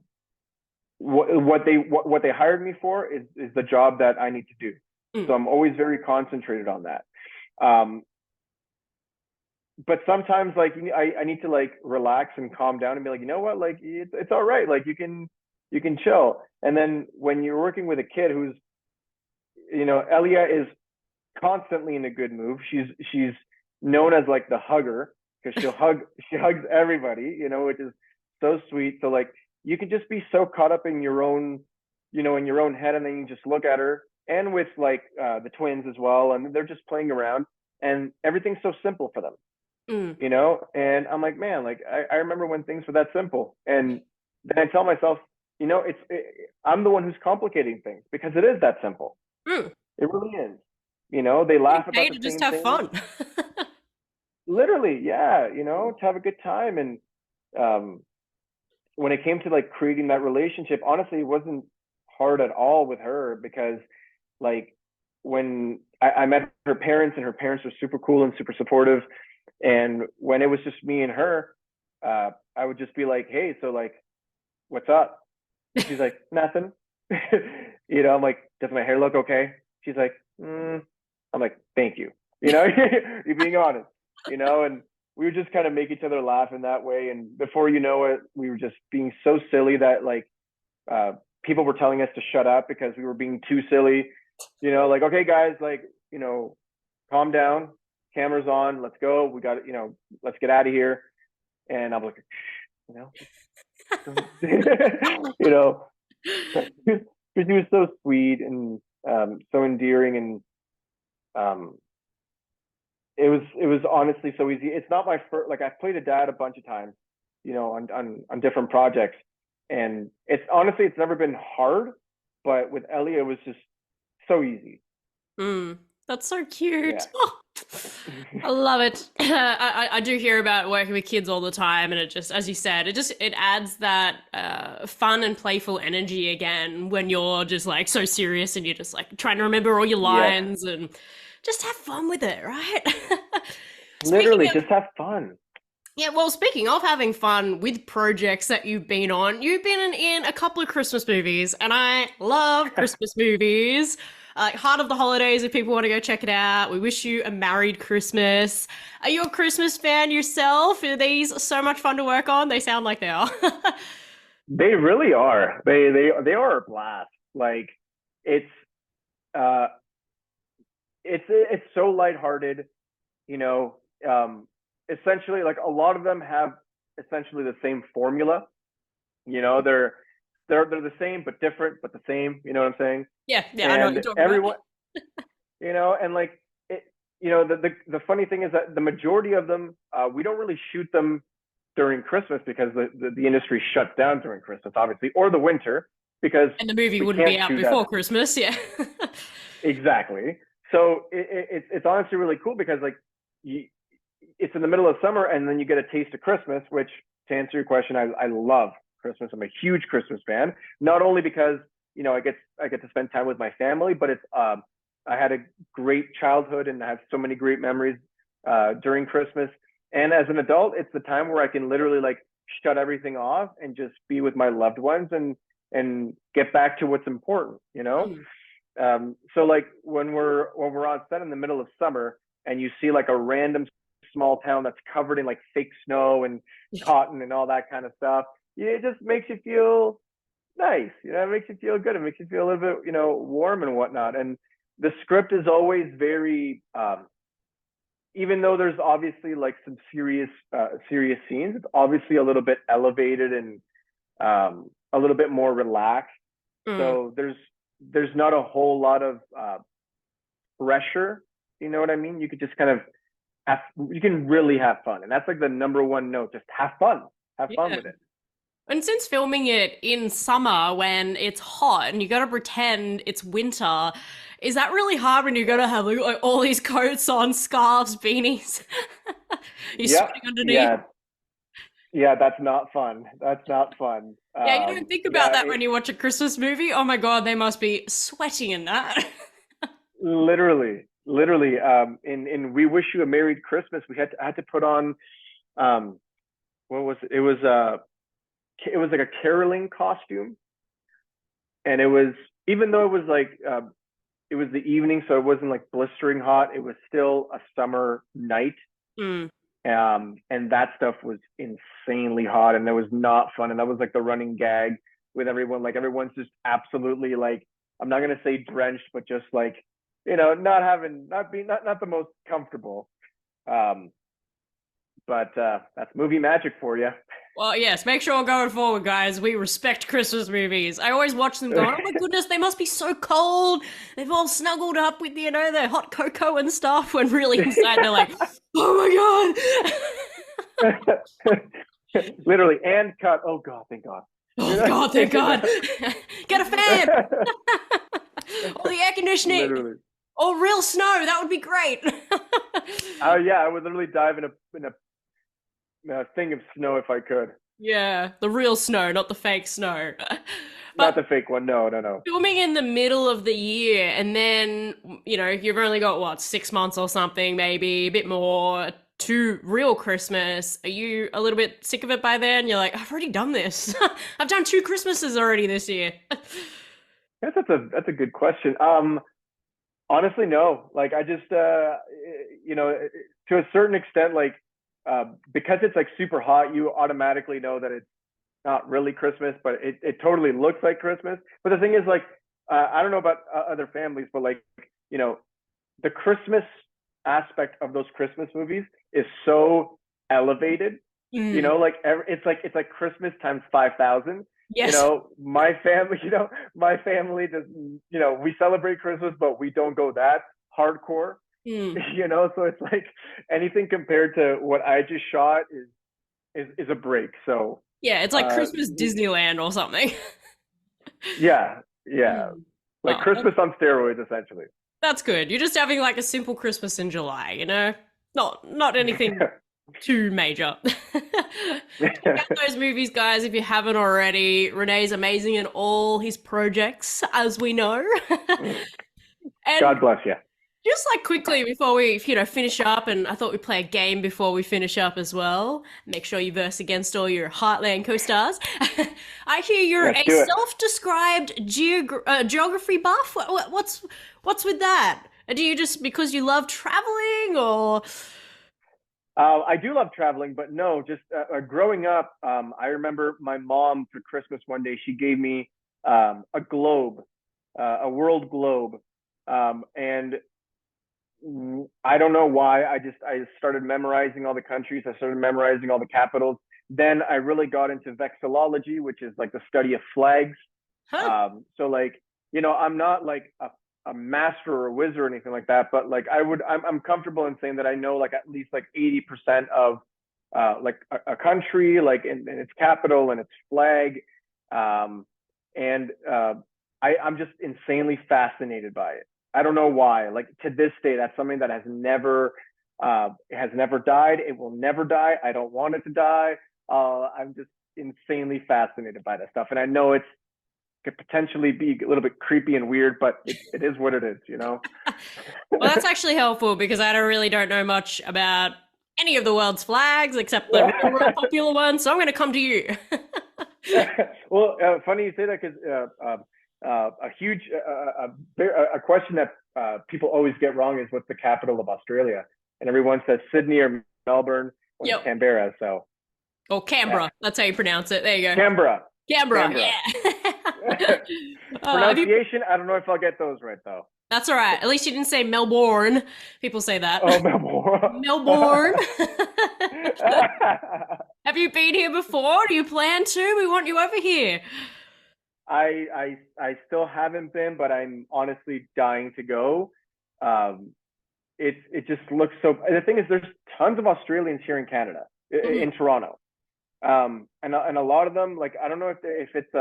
what they hired me for is the job that I need to do. So I'm always very concentrated on that. Um, but sometimes like I need to like relax and calm down and be like, you know what, like it's all right, like you can chill. And then when you're working with a kid who's Elia is constantly in a good mood. She's known as like the hugger because she hugs everybody, which is so sweet. So like you can just be so caught up in your own in your own head, and then you just look at her, and with like the twins as well, and they're just playing around, and everything's so simple for them. And I'm like, man, like I remember when things were that simple. And then I tell myself, I'm the one who's complicating things because it is that simple. Mm. It really is. They laugh Okay, about to the just same have things. fun. Literally, yeah, to have a good time. And um, when it came to like creating that relationship, honestly, it wasn't hard at all with her because like when I met her parents, and her parents were super cool and super supportive. And when it was just me and her, I would just be like, hey, so like, what's up? She's like, nothing. I'm like, does my hair look okay? She's like, I'm like, thank you. You're being honest, and we would just kind of make each other laugh in that way. And before you know it, we were just being so silly that like people were telling us to shut up because we were being too silly. Like, okay, guys, like, calm down, cameras on, let's go. We got it, let's get out of here. And I'm like, shh, you know, because he was so sweet and so endearing, and it was honestly so easy. It's not my first, like I've played a dad a bunch of times, on different projects, and it's never been hard, but with Ellie it was just so easy. That's so cute. Yeah. Oh, I love it. I do hear about working with kids all the time, and it just, as you said, it adds that fun and playful energy again when you're just like so serious and you're just like trying to remember all your Yes. lines and just have fun with it, right? Speaking Literally, of just have fun. Yeah, well, speaking of having fun with projects that you've been in a couple of Christmas movies, and I love Christmas movies. Like Heart of the Holidays, if people want to go check it out. We wish you a merry Christmas. Are you a Christmas fan yourself? Are these so much fun to work on? They sound like they are. They really are. They are a blast. Like it's uh it's so lighthearted, you know. Essentially, like a lot of them have essentially the same formula. They're the same but different, but the same. You know what I'm saying? Yeah, I know what And you're talking about. everyone, and like it, the funny thing is that the majority of them, we don't really shoot them during Christmas because the industry shuts down during Christmas, obviously, or the winter because And the movie we wouldn't can't be out shoot at before Christmas, yeah. exactly. So it's honestly really cool because like you, it's in the middle of summer, and then you get a taste of Christmas. Which, to answer your question, I love Christmas. I'm a huge Christmas fan. Not only because I get to spend time with my family, but it's I had a great childhood and I have so many great memories during Christmas. And as an adult, it's the time where I can literally like shut everything off and just be with my loved ones and get back to what's important. Mm. So like when we're on set in the middle of summer, and you see like a random small town that's covered in like fake snow and cotton and all that kind of stuff, it just makes you feel nice. It makes you feel good. It makes you feel a little bit, warm and whatnot. And the script is always very, even though there's obviously like some serious scenes, it's obviously a little bit elevated and a little bit more relaxed. Mm. So there's not a whole lot of pressure. You know what I mean? You could just kind of you can really have fun, and that's like the number one note. Just have fun. Have fun Yeah. with it. And since filming it in summer when it's hot and you got to pretend it's winter, is that really hard when you got to have like all these coats on, scarves, beanies? You're Yeah, sweating underneath. yeah, yeah. That's not fun. That's not fun. Yeah, you don't think about Yeah, that when you watch a Christmas movie. Oh my God, they must be sweating in that. literally. In We Wish You a Merry Christmas, I had to put on um, what was it? It was like a caroling costume, and it was, even though it was like it was the evening, so it wasn't like blistering hot. It was still a summer night, Mm. and that stuff was insanely hot, and it was not fun. And that was like the running gag with everyone. Like everyone's just absolutely like, I'm not gonna say drenched, but just like, not the most comfortable. Um, but that's movie magic for you. Well, yes, make sure going forward, guys, we respect Christmas movies. I always watch them going, oh my goodness, they must be so cold. They've all snuggled up with, their hot cocoa and stuff, when really inside they're like, oh my God. Literally, and cut. Oh God, thank God. Oh God, thank God. Get a fan. Or the air conditioning. Literally. Or real snow. That would be great. Oh yeah, I would literally dive in a thing of snow if I could. Yeah, the real snow, not the fake snow. Not But the fake one. No, no, no. filming in the middle of the year, and then, you've only got what, 6 months or something, maybe a bit more to real Christmas. Are you a little bit sick of it by then? You're like, I've already done this. I've done 2 Christmases already this year. Yes, that's a good question. Honestly, no. Like I just you know, to a certain extent, like because it's like super hot, you automatically know that it's not really Christmas, but it totally looks like Christmas. But the thing is, like, I don't know about other families, but like, you know, the Christmas aspect of those Christmas movies is so elevated. You Mm, know, like it's like Christmas times 5,000. You yes. know, my family, my family does. You know, we celebrate Christmas, but we don't go that hardcore. Mm. You know, so it's like anything compared to what I just shot is a break. So Yeah, it's like uh, Christmas Disneyland or something. yeah, yeah, Mm. like Oh, Christmas on steroids, essentially. that's good. You're just having like a simple Christmas in July, Not anything too major. Check out those movies, guys, if you haven't already. Renee's amazing in all his projects, as we know. And God bless you. just like quickly before we, finish up, and I thought we'd play a game before we finish up as well. Make sure you verse against all your Heartland co-stars. I hear you're Let's a do it. self-described geography buff. What's with that? Do you just because you love traveling, or? I do love traveling, but no, just growing up, I remember my mom for Christmas one day, she gave me a globe, a world globe. And I don't know why. I started memorizing all the countries. I started memorizing all the capitals. Then I really got into vexillology, which is like the study of flags. Huh? So like, I'm not like a master or a wizard or anything like that, but like I'm comfortable in saying that I know like at least like 80% of like a country, like in its capital and its flag. Um, and I'm just insanely fascinated by it. I don't know why. Like to this day, that's something that has never died. It will never die. I don't want it to die. I'm just insanely fascinated by that stuff, and I know it's could potentially be a little bit creepy and weird, but it is what it is, you know? Well, that's actually helpful because I don't know much about any of the world's flags except the real popular ones. So I'm going to come to you. Well, funny you say that because a huge a question that people always get wrong is what's the capital of Australia, and everyone says Sydney or Melbourne when it's Yep. Canberra. So Or yeah, Canberra. That's how you pronounce it. There you go. Canberra, Canberra. Canberra. Yeah. Have you? Pronunciation, I don't know if I'll get those right though. That's all right. At least you didn't say Melbourne. People say that. Oh, Melbourne. Melbourne. Have you been here before? Do you plan to? We want you over here. I still haven't been, but I'm honestly dying to go. Um, it just looks so. The thing is, there's tons of Australians here in Canada, Mm. in Toronto. And a lot of them, like, I don't know if it's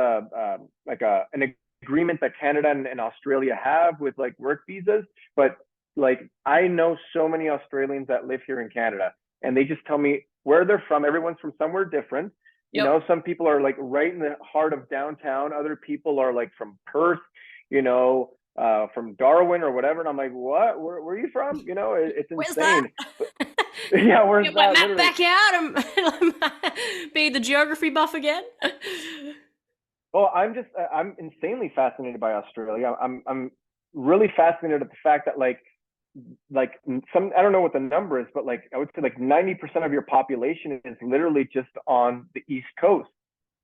like an agreement that Canada and Australia have with like work visas, but like I know so many Australians that live here in Canada, and they just tell me where they're from. Everyone's from somewhere different. You Yep. know, some people are like right in the heart of downtown. Other people are like from Perth, you know, from Darwin or whatever. And I'm like, what? Where are you from? You know, it's Where's that? insane. But, yeah, where's Get my that? map Literally. back out and be the geography buff again. Well, I'm insanely fascinated by Australia. I'm really fascinated at the fact that like some, I don't know what the number is, but like I would say like 90% of your population is literally just on the East Coast,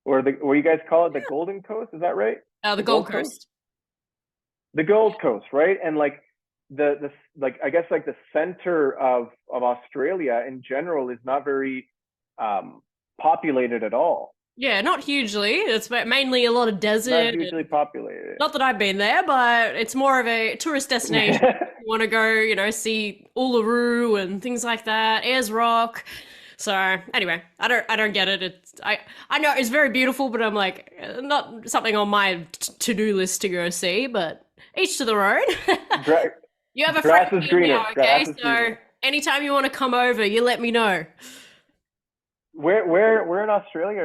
or the, what you guys call it, the Golden Coast. Is that right? The The Gold Gold Coast? Coast. The Gold Coast, right? And like the like I guess like the center of Australia in general is not very um populated at all. Yeah, not hugely. It's mainly a lot of Not desert. hugely populated. Not that I've been there, but it's more of a tourist destination. You want to go, see Uluru and things like that, Ayers Rock. So anyway, I don't get it. I know it's very beautiful, but I'm like not something on my to-do list to go see. But each to their own. Gra- You have a Grass friend is here greener. now, okay? Grass is So greener. anytime you want to come over, you let me know. Where in Australia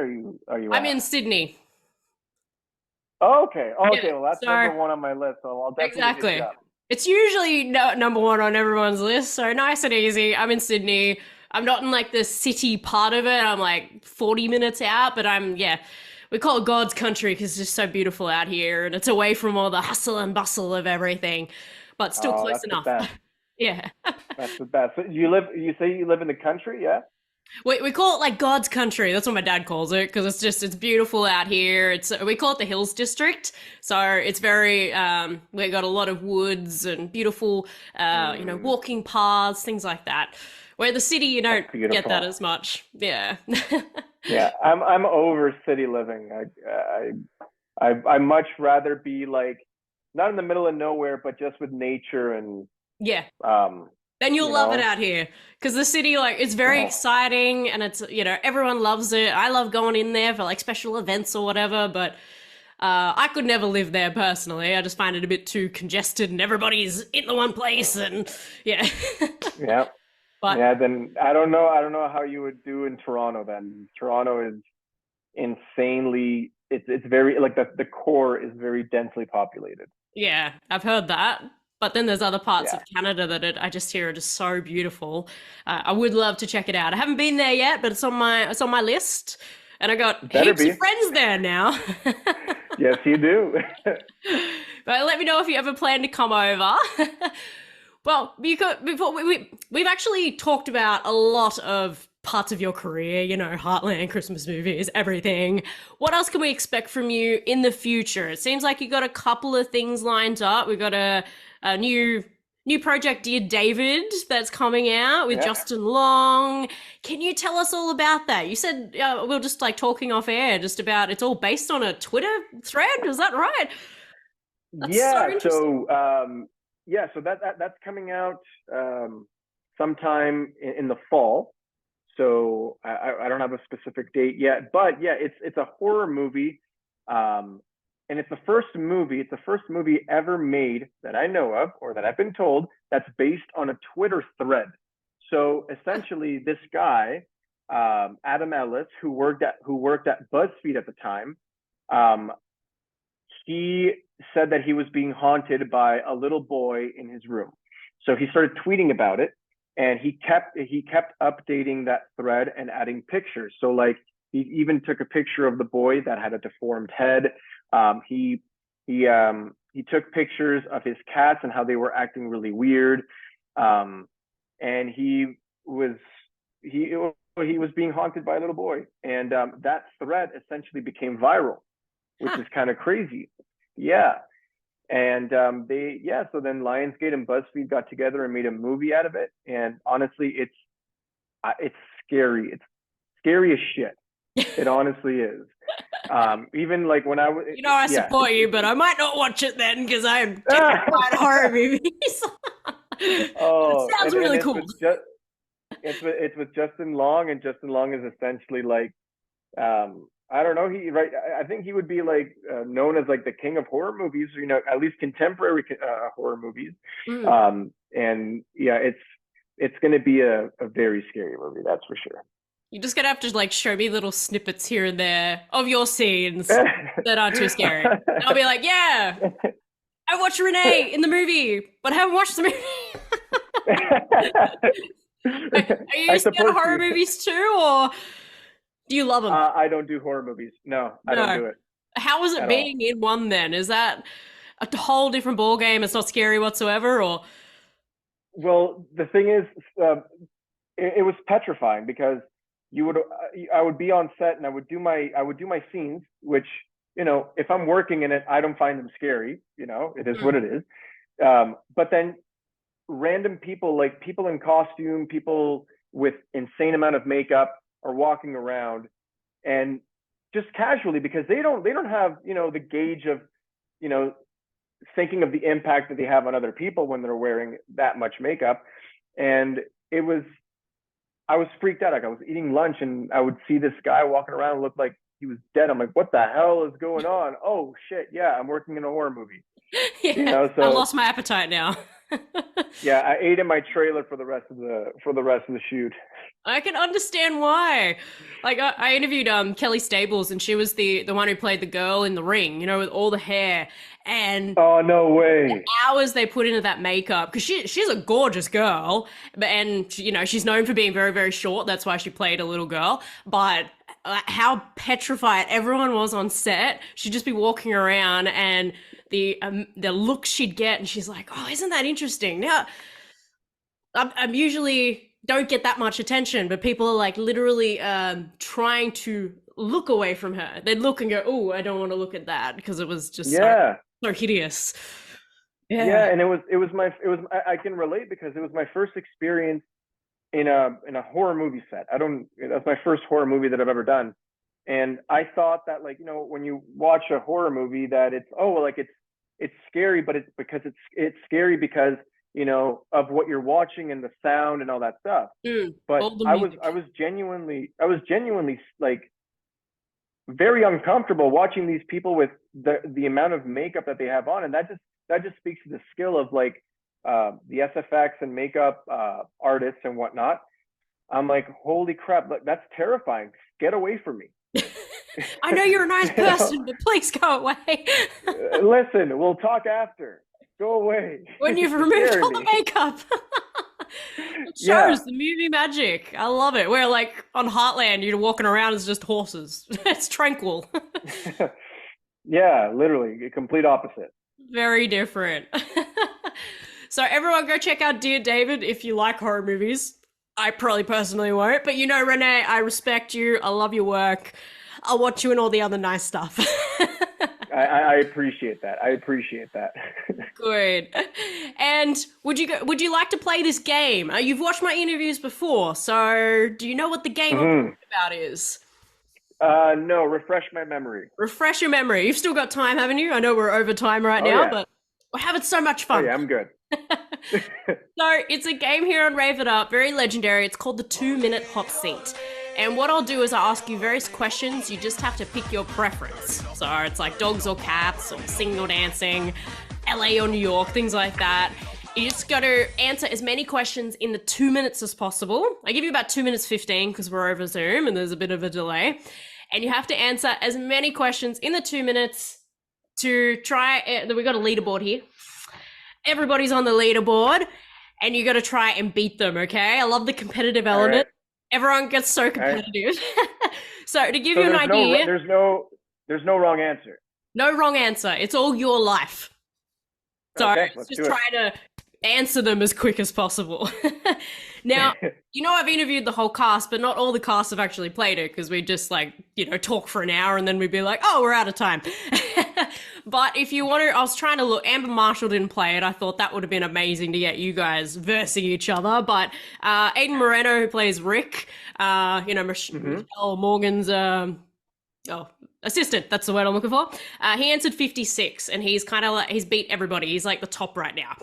are you I'm at? in Sydney. Oh, okay. Oh, Yeah, okay. Well, that's so number one on my list, so I'll definitely hit you exactly. up. It's usually number one on everyone's list, so nice and easy. I'm in Sydney. I'm not in like the city part of it. I'm like 40 minutes out, but yeah, we call it God's country because it's just so beautiful out here and it's away from all the hustle and bustle of everything, but still Oh, close that's the enough. best. Yeah. That's the best. So you say you live in the country, yeah? We call it like God's country. That's what my dad calls it because it's beautiful out here. We call it the Hills District. So it's very we got a lot of woods and beautiful Mm, walking paths, things like that. Where the city you that's don't get that beautiful. as much. Yeah. Yeah, I'm over city living. I much rather be like not in the middle of nowhere, but just with nature and Yeah. um, Then you'll you love it know. out here because the city like it's very Oh, exciting and it's everyone loves it. I love going in there for like special events or whatever, but I could never live there personally. I just find it a bit too congested and everybody's in the one place and yeah. yeah. But Yeah, then I don't know how you would do in Toronto then. Toronto is insanely it's very like the core is very densely populated. yeah, I've heard that. But then there's other parts of Yeah. Canada that I just hear are just so beautiful. I would love to check it out. I haven't been there yet, but it's on my list, and I got Better heaps of be. friends there now. Yes, you do. But let me know if you ever plan to come over. Well, before we've actually talked about a lot of parts of your career, Heartland, Christmas movies, everything. What else can we expect from you in the future? It seems like you got a couple of things lined up. We got a new project, Dear David, that's coming out with Yeah. Justin Long. Can you tell us all about that? You said we were just like talking off air, just about it's all based on a Twitter thread. Is that right? That's so Yeah, interesting. so so that's coming out sometime in the fall. So I don't have a specific date yet, but yeah, it's a horror movie, and it's the first movie. It's the first movie ever made that I know of, or that I've been told, that's based on a Twitter thread. So essentially, this guy, Adam Ellis, who worked at BuzzFeed at the time, um, he said that he was being haunted by a little boy in his room. So he started tweeting about it, and he kept updating that thread and adding pictures. So like he even took a picture of the boy that had a deformed head. He took pictures of his cats and how they were acting really weird. Um, and he was being haunted by a little boy, and that thread essentially became viral, which Huh. is kind of crazy. Yeah. And so then Lionsgate and BuzzFeed got together and made a movie out of it. And honestly, it's scary. It's scary as shit. It honestly is. Even like when I was, I yeah, support you, but I might not watch it then because I am terrified of horror movies. It oh, sounds and really it's cool. with Justin Long, and Justin Long is essentially like I don't know. I think he would be like known as like the king of horror movies, at least contemporary horror movies. Mm. And yeah, it's going to be a very scary movie, that's for sure. You're just gonna have to like show me little snippets here and there of your scenes that aren't too scary. And I'll be like, yeah, I watched Renee in the movie, but I haven't watched the movie. Are you scared of horror movies too, or do you love them? I don't do horror movies. No, I don't do it. How is it being in one then? Is that a whole different ball game? It's not scary whatsoever, or? Well, the thing is, it was petrifying because I would be on set and I would do my scenes, which, if I'm working in it, I don't find them scary. It is what it is. But then random people, like people in costume, people with insane amount of makeup are walking around and just casually, because they don't have, the gauge of, thinking of the impact that they have on other people when they're wearing that much makeup. And I was freaked out. Like I was eating lunch and I would see this guy walking around and look like he was dead. I'm like, what the hell is going on? Oh shit. Yeah. I'm working in a horror movie. Yeah, so I lost my appetite now. Yeah. I ate in my trailer for the rest of the shoot. I can understand why. Like I interviewed Kelly Stables, and she was the one who played the girl in The Ring, with all the hair. And oh, no way. The hours they put into that makeup, because she's a gorgeous girl, and she's known for being very, very short. That's why she played a little girl. But how petrified everyone was on set. She'd just be walking around, and the look she'd get, and she's like, "Oh, isn't that interesting?" Now, I'm usually don't get that much attention, but people are like literally trying to look away from her. They'd look and go, "Oh, I don't want to look at that," because it was just so hideous. Yeah, and I can relate because it was my first experience in a horror movie set. That's my first horror movie that I've ever done. And I thought that, like, when you watch a horror movie, that it's scary, but it's scary because of what you're watching and the sound and all that stuff. But I was genuinely like very uncomfortable watching these people with the amount of makeup that they have on, and that just speaks to the skill of like the SFX and makeup artists and whatnot. I'm like, holy crap, that's terrifying. Get away from me. I know you're a nice person, but please go away. Listen, we'll talk after. Go away. When you've removed all the makeup. It shows the movie magic. I love it. Where like on Heartland, you're walking around as just horses. It's tranquil. Yeah, literally, a complete opposite. Very different. So everyone go check out Dear David if you like horror movies. I probably personally won't, but Renee, I respect you. I love your work. I'll watch you in all the other nice stuff. I appreciate that. Good. And would you like to play this game? You've watched my interviews before, so do you know what the game I'm talking about is? No, refresh my memory. Refresh your memory. You've still got time, haven't you? I know we're over time right now, but we're having so much fun. Oh, yeah, I'm good. So it's a game here on Rave It Up, very legendary. It's called the 2-minute hot seat. And what I'll do is I'll ask you various questions. You just have to pick your preference. So it's like dogs or cats, or singing or dancing, LA or New York, things like that. You just got to answer as many questions in the 2 minutes as possible. I give you about 2 minutes 15 because we're over Zoom and there's a bit of a delay. And you have to answer as many questions in the 2 minutes to try. We've got a leaderboard here. Everybody's on the leaderboard and you got to try and beat them, okay? I love the competitive element. Right. Everyone gets so competitive. So to give you an idea. There's no wrong answer. No wrong answer. It's all your life. So just try to answer them as quick as possible. Now, I've interviewed the whole cast, but not all the cast have actually played it because we just talk for an hour and then we'd be like, oh, we're out of time. But if you want to, I was trying to look, Amber Marshall didn't play it. I thought that would have been amazing to get you guys versing each other. But Aiden Moreno, who plays Rick, Michelle Morgan's assistant, that's the word I'm looking for. He answered 56 and he's kind of he's beat everybody. He's like the top right now.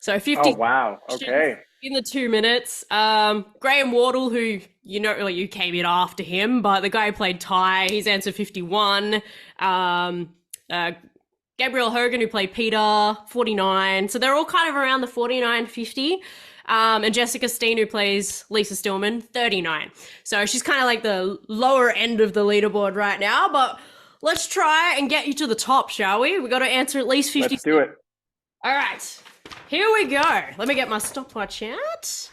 So 50 Oh, wow. Okay. in the 2 minutes. Graham Wardle, who you came in after him, but the guy who played Ty, he's answered 51. Gabriel Hogan, who played Peter, 49. So they're all kind of around the 49, 50. And Jessica Steen, who plays Lisa Stillman, 39. So she's kind of like the lower end of the leaderboard right now, but let's try and get you to the top, shall we? We've got to answer at least 50. Let's do it. All right, here we go. Let me get my stopwatch out.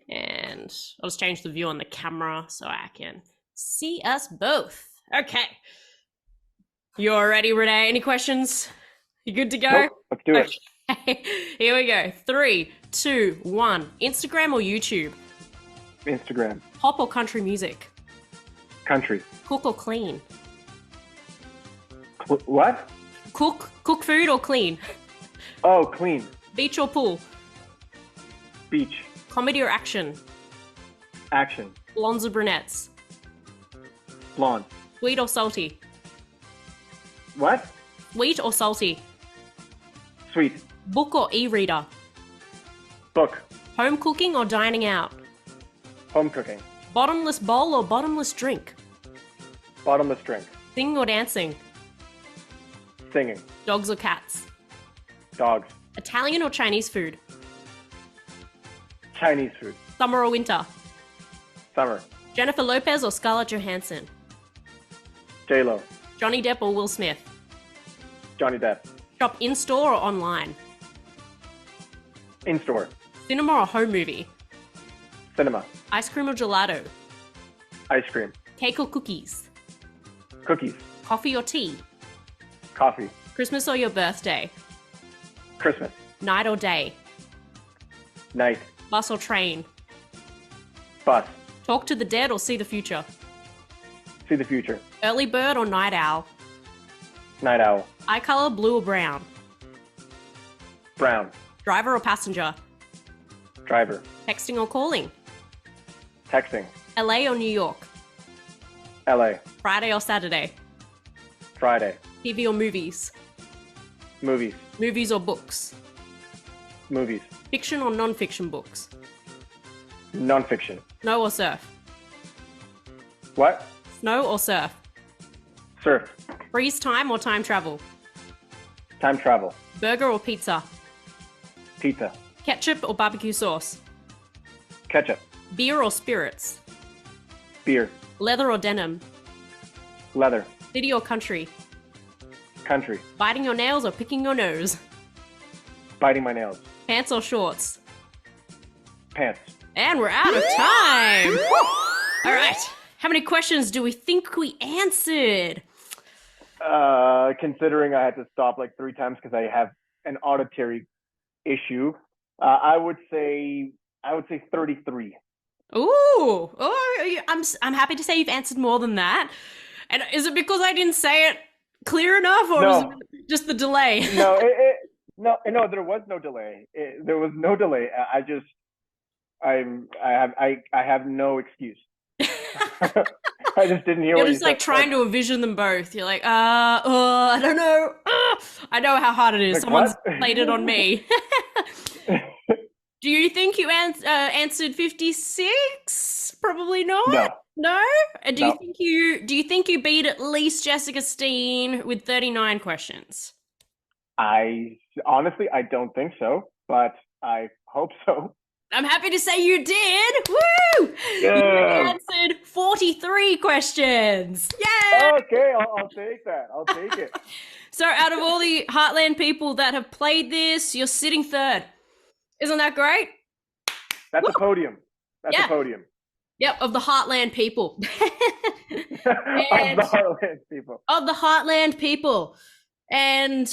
And I'll just change the view on the camera so I can see us both. Okay. You all ready, Renee? Any questions? You good to go? Nope. Let's do it. Okay. Here we go. 3, 2, 1. Instagram or YouTube? Instagram. Pop or country music? Country. Cook or clean? What? Cook food or clean? Oh, clean. Beach or pool? Beach. Comedy or action? Action. Blondes or brunettes? Blonde. Sweet or salty? What? Sweet or salty? Sweet. Book or e-reader? Book. Home cooking or dining out? Home cooking. Bottomless bowl or bottomless drink? Bottomless drink. Singing or dancing? Singing. Dogs or cats? Dogs. Italian or Chinese food? Chinese food. Summer or winter? Summer. Jennifer Lopez or Scarlett Johansson? J-Lo. Johnny Depp or Will Smith? Johnny Depp. Shop in-store or online? In-store. Cinema or home movie? Cinema. Ice cream or gelato? Ice cream. Cake or cookies? Cookies. Coffee or tea? Coffee. Christmas or your birthday? Christmas. Night or day? Night. Bus or train? Bus. Talk to the dead or see the future? See the future. Early bird or night owl? Night owl. Eye color, blue or brown? Brown. Driver or passenger? Driver. Texting or calling? Texting. LA or New York? LA. Friday or Saturday? Friday. TV or movies? Movies. Movies or books? Movies. Fiction or non-fiction books? Non-fiction. Snow or surf? What? Snow or surf? Surf. Freeze time or time travel? Time travel. Burger or pizza? Pizza. Ketchup or barbecue sauce? Ketchup. Beer or spirits? Beer. Leather or denim? Leather. City or country? Country. Biting your nails or picking your nose? Biting my nails. Pants or shorts? Pants. And we're out of time! All right. How many questions do we think we answered? Considering I had to stop like 3 times because I have an auditory issue, I would say 33. Ooh, I'm happy to say you've answered more than that. And is it because I didn't say it clear enough, or is it just the delay? No, there was no delay. There was no delay. I have no excuse. I just didn't hear. You're what just you like said. trying to envision them both. You're like, I don't know. I know how hard it is. Like, Someone's what? played it on me. Do you think you answered 56? Probably not. No. No? Do No. you think you beat at least Jessica Steen with 39 questions? I don't think so, but I hope so. I'm happy to say you did. Woo! Yeah. You answered 43 questions. Yay! Okay, I'll take that. I'll take it. So out of all the Heartland people that have played this, you're sitting third. Isn't that great? That's Woo! a podium. That's Yeah. a podium. Yep, of the Heartland people. Of the Heartland people. Of the Heartland people. And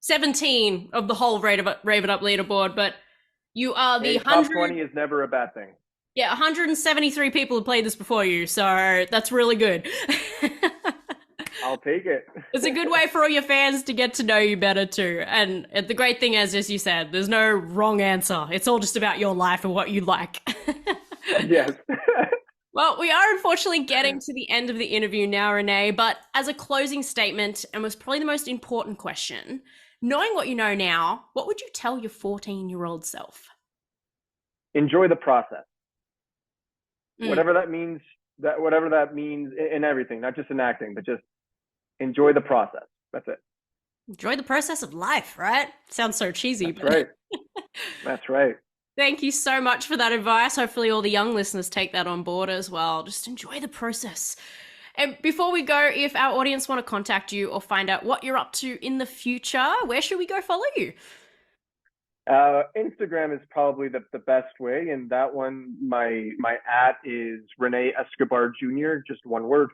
17 of the whole Rave It Up leaderboard, but you are the Hey, top 20 is never a bad thing. Yeah, 173 people have played this before you, so that's really good. I'll take it. It's a good way for all your fans to get to know you better too. And the great thing is, as you said, there's no wrong answer. It's all just about your life and what you like. Yes. Well, we are unfortunately getting to the end of the interview now, Renee, but as a closing statement, and was probably the most important question, knowing what you know now, what would you tell your 14-year-old self? Enjoy the process. Mm. Whatever that means, whatever that means in everything, not just in acting, but just enjoy the process. That's it. Enjoy the process of life, right? Sounds so cheesy. That's right. That's right. Thank you so much for that advice. Hopefully all the young listeners take that on board as well. Just enjoy the process. And before we go, if our audience want to contact you or find out what you're up to in the future, where should we go follow you? Instagram is probably the best way, and that one, my at is René Escobar Jr. Just one word.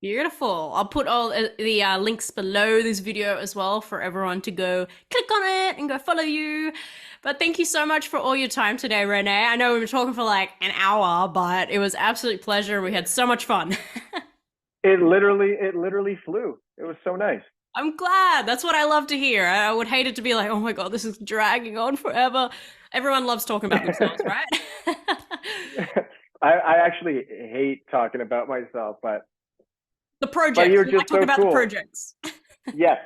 Beautiful. I'll put all the links below this video as well for everyone to go click on it and go follow you. But thank you so much for all your time today, René. I know we were talking for like an hour, but it was absolute pleasure. We had so much fun. It literally flew. It was so nice. I'm glad. That's what I love to hear. I would hate it to be like, oh my God, this is dragging on forever. Everyone loves talking about themselves, right? I actually hate talking about myself, but the projects. you're We just like talking so about cool. the projects. Yes.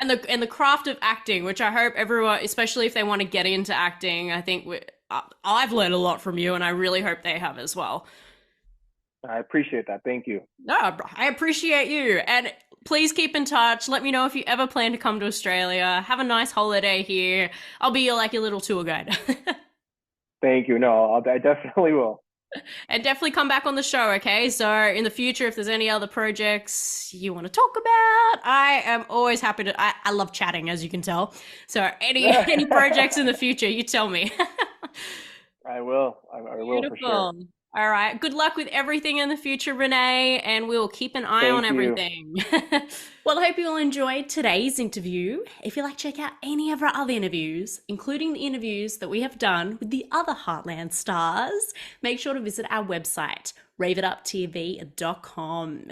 and the craft of acting, which I hope everyone, especially if they want to get into acting, I think I've learned a lot from you, and I really hope they have as well. I appreciate that. Thank you. No, I appreciate you. And please keep in touch. Let me know if you ever plan to come to Australia. Have a nice holiday here. I'll be your little tour guide. Thank you. No, I definitely will. And definitely come back on the show, okay? So in the future, if there's any other projects you want to talk about, I am always happy to. I love chatting, as you can tell. So any projects in the future, you tell me. I will. I will for sure. All right. Good luck with everything in the future, René, and we'll keep an eye on everything. Well, I hope you all enjoyed today's interview. If you'd like to check out any of our other interviews, including the interviews that we have done with the other Heartland stars, make sure to visit our website, raveituptv.com.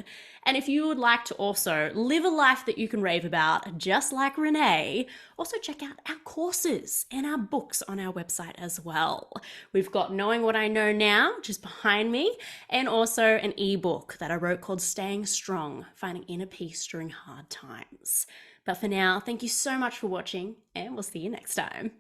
And if you would like to also live a life that you can rave about, just like René, also check out our courses and our books on our website as well. We've got Knowing What I Know Now, just behind me, and also an ebook that I wrote called Staying Strong, Finding Inner Peace During Hard Times. But for now, thank you so much for watching, and we'll see you next time.